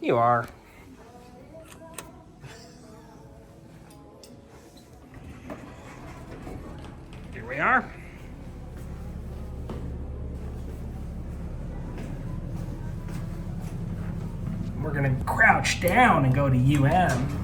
You are. Here we are. We're gonna crouch down and go to UM.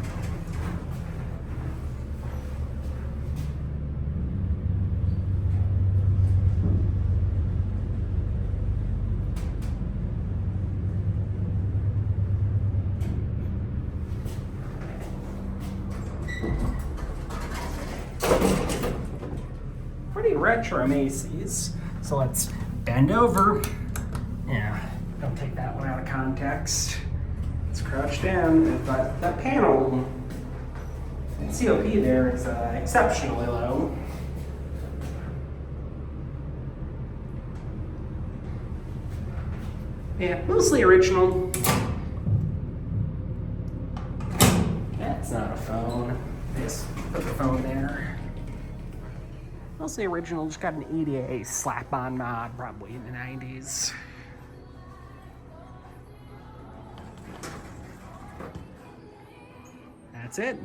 Pretty retro Macy's. So let's bend over. Yeah, don't take that one out of context. Let's crouch down. But that panel, COP there is exceptionally low. Yeah, mostly original. That's not a phone. Just put the phone there. Mostly original, just got an EDA slap-on mod, probably in the 90s. That's it.